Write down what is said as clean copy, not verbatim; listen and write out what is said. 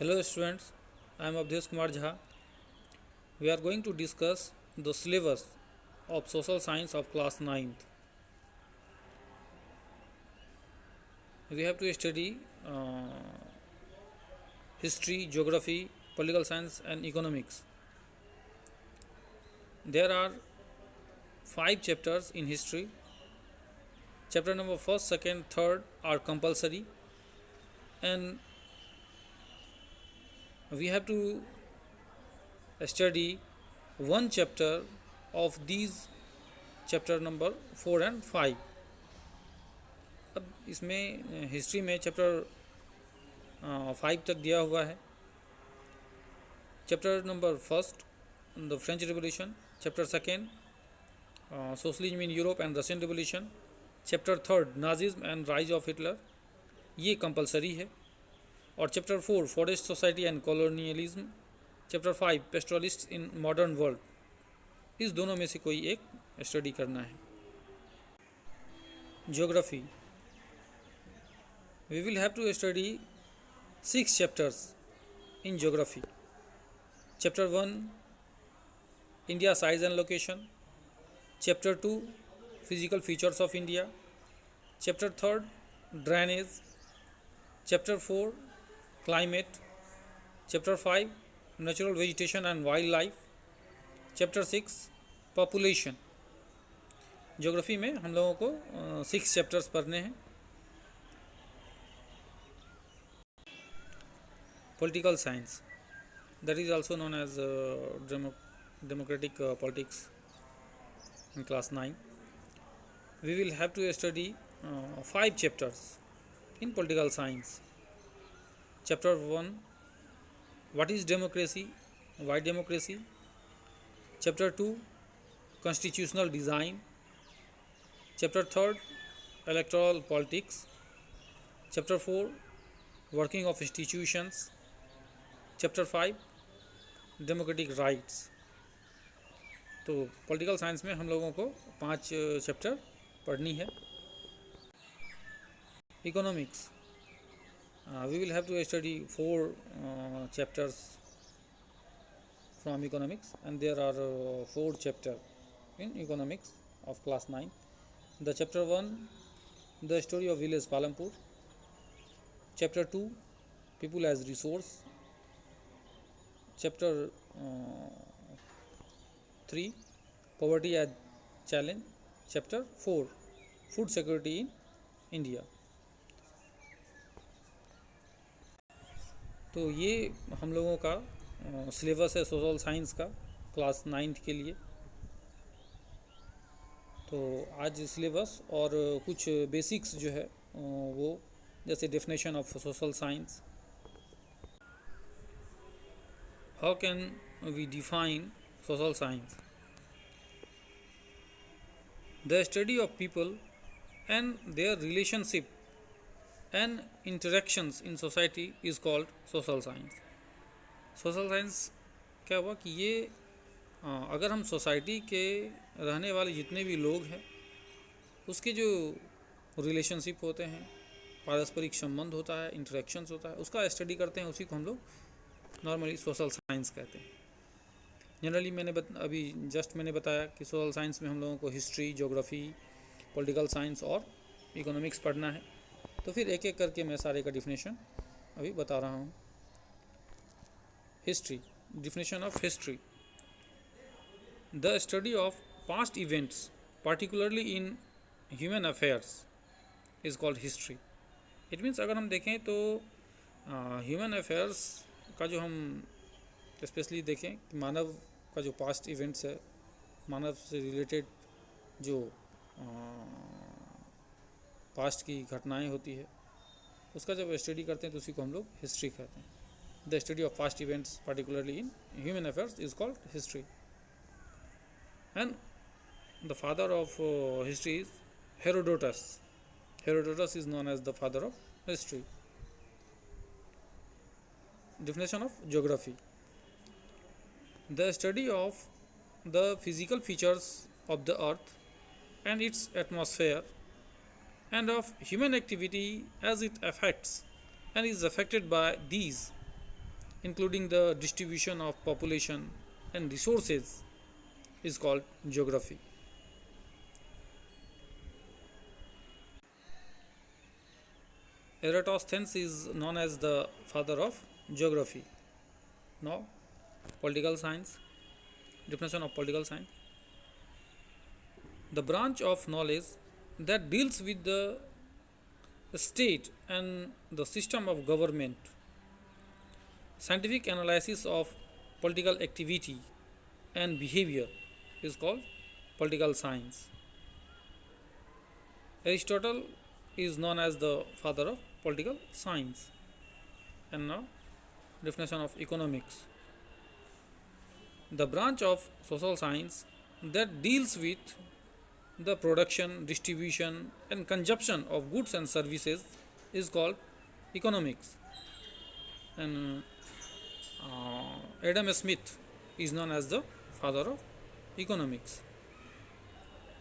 Hello students, I am Abdesh Kumar Jha. We are going to discuss the syllabus of social science of class 9th. We have to study history, geography, political science and economics. There are 5 chapters in history. Chapter number 1st, 2nd, 3rd are compulsory, and we have to study one chapter of these chapter number 4 and 5. अब इसमें history में chapter 5 तक दिया हुआ है. Chapter number 1st, the French revolution. Chapter 2nd, socialism in Europe and Russian revolution. Chapter 3rd, Nazism and rise of Hitler. ये compulsory है. और chapter 4, forest society and colonialism. Chapter 5, pastoralist in modern world. इस दोनों में से कोई एक study करना है. Geography. We will have to study 6 chapters in geography. Chapter 1, India size and location. Chapter 2, physical features of India. Chapter 3rd, drainage. Chapter 4, climate. Chapter 5, natural vegetation and wildlife. Chapter 6, population. Geography में हम लोगों को 6 chapters पढ़ने हैं. Political science, that is also known as democratic politics in class 9. We will have to study 5 chapters in political science. Chapter 1, what is democracy, why democracy. Chapter 2, constitutional design. Chapter 3rd, electoral politics. Chapter 4, working of institutions. Chapter 5, democratic rights. तो political science में हम लोगों को 5 chapter पढ़नी है. Economics, we will have to study 4 chapters from economics and there are 4 chapter in economics of class 9. The chapter 1, the story of village Palampur. Chapter 2, people as resource. Chapter 3, poverty as challenge. Chapter 4, food security in India. तो ये हम लोगों का syllabus है social science का class 9th के लिए. तो आज सिलेबस और कुछ बेसिक्स जो है वो, जैसे definition of social science. How can we define social science? The study of people and their relationship and interactions in society is called social science. Social science क्या हुआ कि ये अगर हम सोसाइटी के रहने वाले जितने भी लोग हैं उसके जो रिलेशनशिप होते हैं, पारस्परिक संबंध होता है, इंटरेक्शंस होता है, उसका स्टडी करते हैं. उसी को हम लोग नॉर्मली सोशल साइंस कहते हैं. जनरली अभी मैंने बताया कि सोशल साइंस में हम लोगों को हिस्ट्री, ज्योग्राफी, पॉलिटिकल साइंस और इकोनॉमिक्स पढ़ना है. तो फिर एक एक करके मैं सारे का डिफिनेशन अभी बता रहा हूँ. History. Definition of history, the study of past events particularly in human affairs is called history. It means अगर हम देखें तो ह्यूमन अफेयर्स का जो हम स्पेशली देखें कि मानव का जो पास्ट इवेंट्स है, मानव से रिलेटेड जो पास्ट की घटनाएं होती है, उसका जब स्टडी करते हैं तो उसी को हम लोग हिस्ट्री कहते हैं. The study of past events particularly in human affairs is called history. And the father of history is Herodotus. Herodotus is known as the father of history. Definition of geography, the study of the physical features of the earth and its atmosphere and of human activity as it affects and is affected by these including the distribution of population and resources, is called geography. Eratosthenes is known as the father of geography. Now, political science, definition of political science: the branch of knowledge that deals with the state and the system of government. Scientific analysis of political activity and behavior is called political science. Aristotle is known as the father of political science. And now, definition of economics: the branch of social science that deals with the production, distribution, and consumption of goods and services is called economics. And Adam Smith is known as the father of economics.